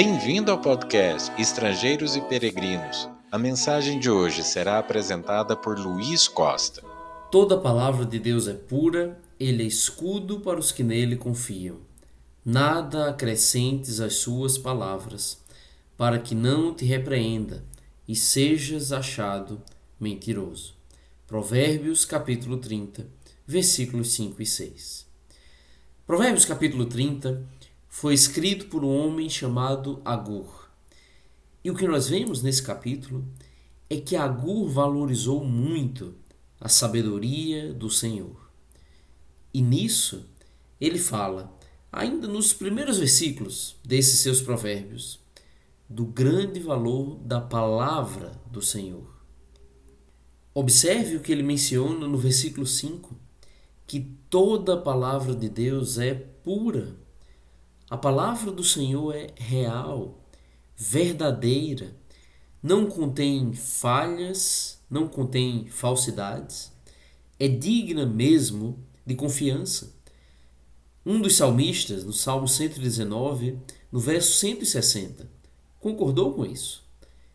Bem-vindo ao podcast Estrangeiros e Peregrinos. A mensagem de hoje será apresentada por Luiz Costa. Toda a palavra de Deus é pura, ele é escudo para os que nele confiam. Nada acrescentes às suas palavras, para que não te repreenda e sejas achado mentiroso. Provérbios capítulo 30, versículos 5 e 6. Provérbios capítulo 30 foi escrito por um homem chamado Agur. E o que nós vemos nesse capítulo é que Agur valorizou muito a sabedoria do Senhor. E nisso ele fala, ainda nos primeiros versículos desses seus provérbios, do grande valor da palavra do Senhor. Observe o que ele menciona no versículo 5, que toda a palavra de Deus é pura. A palavra do Senhor é real, verdadeira, não contém falhas, não contém falsidades, é digna mesmo de confiança. Um dos salmistas, no Salmo 119, no verso 160, concordou com isso.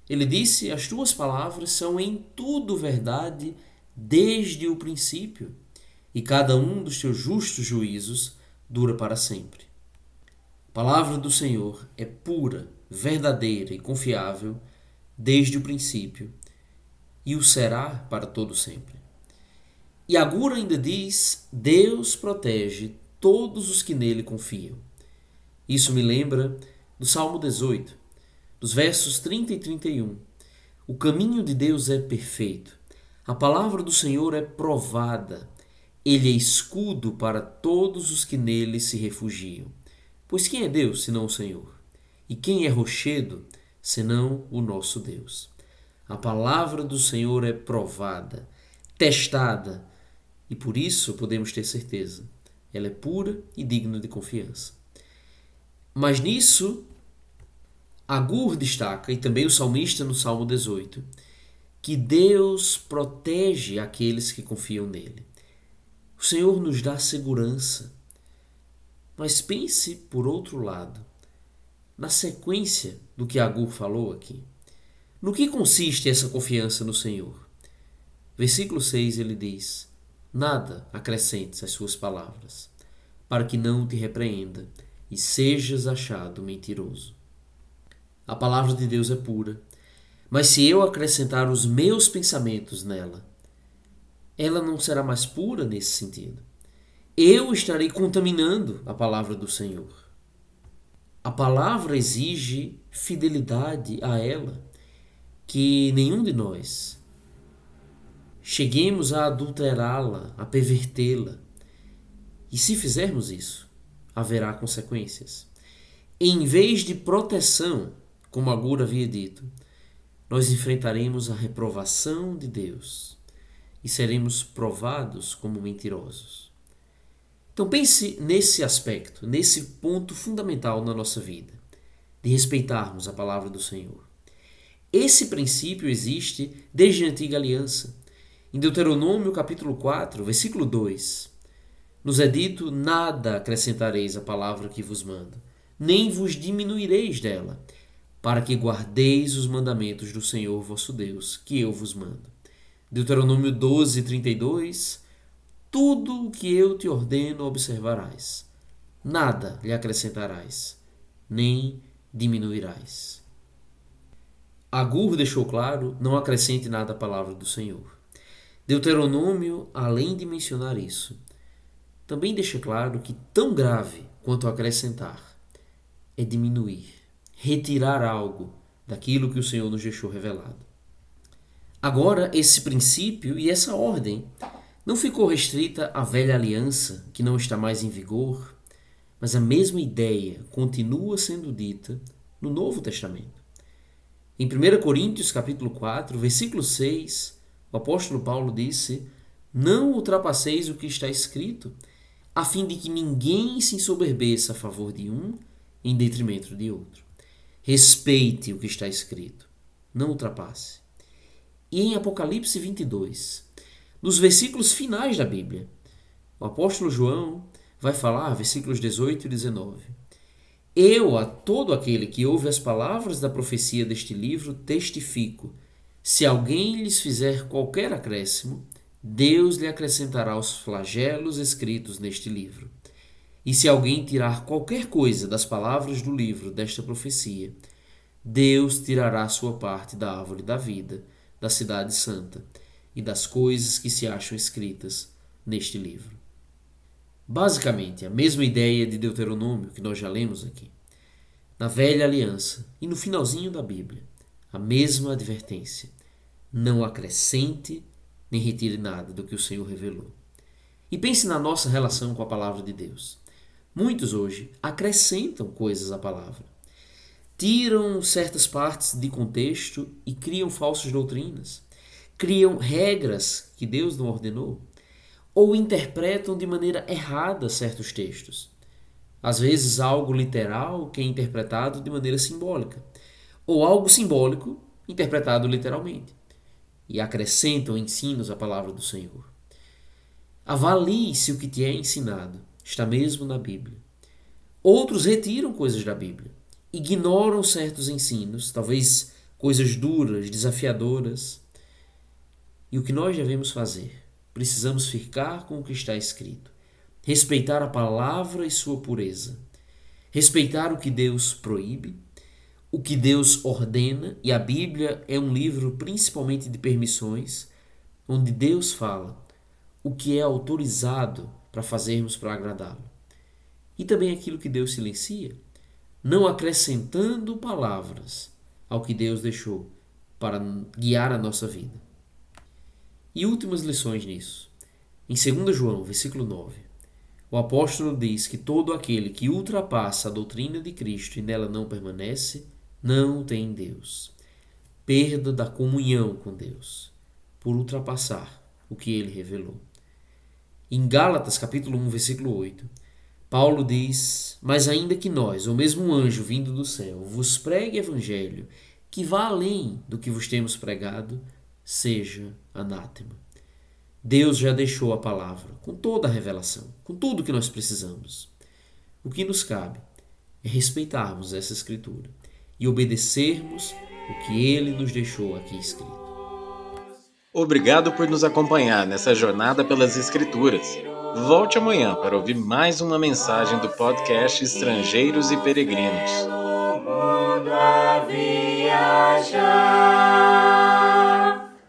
Ele disse: as tuas palavras são em tudo verdade desde o princípio, e cada um dos teus justos juízos dura para sempre. A palavra do Senhor é pura, verdadeira e confiável desde o princípio, e o será para todo sempre. E Agur ainda diz: Deus protege todos os que nele confiam. Isso me lembra do Salmo 18, dos versos 30 e 31. O caminho de Deus é perfeito. A palavra do Senhor é provada. Ele é escudo para todos os que nele se refugiam. Pois quem é Deus senão o Senhor? E quem é rochedo senão o nosso Deus? A palavra do Senhor é provada, testada, e por isso podemos ter certeza. Ela é pura e digna de confiança. Mas nisso, Agur destaca, e também o salmista no Salmo 18, que Deus protege aqueles que confiam nele. O Senhor nos dá segurança. Mas pense, por outro lado, na sequência do que Agur falou aqui. No que consiste essa confiança no Senhor? Versículo 6 ele diz: nada acrescentes às suas palavras, para que não te repreenda e sejas achado mentiroso. A palavra de Deus é pura, mas se eu acrescentar os meus pensamentos nela, ela não será mais pura nesse sentido. Eu estarei contaminando a palavra do Senhor. A palavra exige fidelidade a ela, que nenhum de nós cheguemos a adulterá-la, a pervertê-la. E se fizermos isso, haverá consequências. Em vez de proteção, como Agur havia dito, nós enfrentaremos a reprovação de Deus e seremos provados como mentirosos. Então pense nesse aspecto, nesse ponto fundamental na nossa vida, de respeitarmos a palavra do Senhor. Esse princípio existe desde a antiga aliança. Em Deuteronômio capítulo 4, versículo 2, nos é dito: nada acrescentareis à palavra que vos mando, nem vos diminuireis dela, para que guardeis os mandamentos do Senhor vosso Deus, que eu vos mando. Deuteronômio 12, 32, tudo o que eu te ordeno observarás, nada lhe acrescentarás, nem diminuirás. Agur deixou claro: não acrescente nada à palavra do Senhor. Deuteronômio, além de mencionar isso, também deixa claro que tão grave quanto acrescentar é diminuir, retirar algo daquilo que o Senhor nos deixou revelado. Agora, esse princípio e essa ordem não ficou restrita à velha aliança, que não está mais em vigor, mas a mesma ideia continua sendo dita no Novo Testamento. Em 1 Coríntios capítulo 4, versículo 6, o apóstolo Paulo disse: não ultrapasseis o que está escrito, a fim de que ninguém se ensoberbeça a favor de um em detrimento de outro. Respeite o que está escrito, não ultrapasse. E em Apocalipse 22, nos versículos finais da Bíblia, o apóstolo João vai falar, versículos 18 e 19: Eu, a todo aquele que ouve as palavras da profecia deste livro, testifico: se alguém lhes fizer qualquer acréscimo, Deus lhe acrescentará os flagelos escritos neste livro. E se alguém tirar qualquer coisa das palavras do livro desta profecia, Deus tirará sua parte da árvore da vida, da cidade santa e das coisas que se acham escritas neste livro. Basicamente, a mesma ideia de Deuteronômio que nós já lemos aqui. Na Velha Aliança e no finalzinho da Bíblia, a mesma advertência: não acrescente nem retire nada do que o Senhor revelou. E pense na nossa relação com a palavra de Deus. Muitos hoje acrescentam coisas à palavra, tiram certas partes de contexto e criam falsas doutrinas, criam regras que Deus não ordenou, ou interpretam de maneira errada certos textos. Às vezes algo literal que é interpretado de maneira simbólica, ou algo simbólico interpretado literalmente, e acrescentam ensinos à palavra do Senhor. Avalie se o que te é ensinado está mesmo na Bíblia. Outros retiram coisas da Bíblia, ignoram certos ensinos, talvez coisas duras, desafiadoras. E o que nós devemos fazer? Precisamos ficar com o que está escrito, respeitar a palavra e sua pureza, respeitar o que Deus proíbe, o que Deus ordena, e a Bíblia é um livro principalmente de permissões, onde Deus fala o que é autorizado para fazermos para agradá-lo. E também aquilo que Deus silencia, não acrescentando palavras ao que Deus deixou para guiar a nossa vida. E últimas lições nisso. Em 2 João, versículo 9, o apóstolo diz que todo aquele que ultrapassa a doutrina de Cristo e nela não permanece, não tem Deus. Perda da comunhão com Deus, por ultrapassar o que ele revelou. Em Gálatas, capítulo 1, versículo 8, Paulo diz: mas ainda que nós, ou mesmo um anjo vindo do céu, vos pregue evangelho que vá além do que vos temos pregado, seja anátema. Deus já deixou a palavra com toda a revelação, com tudo o que nós precisamos. O que nos cabe é respeitarmos essa escritura e obedecermos o que ele nos deixou aqui escrito. Obrigado por nos acompanhar nessa jornada pelas Escrituras. Volte amanhã para ouvir mais uma mensagem do podcast Estrangeiros e Peregrinos.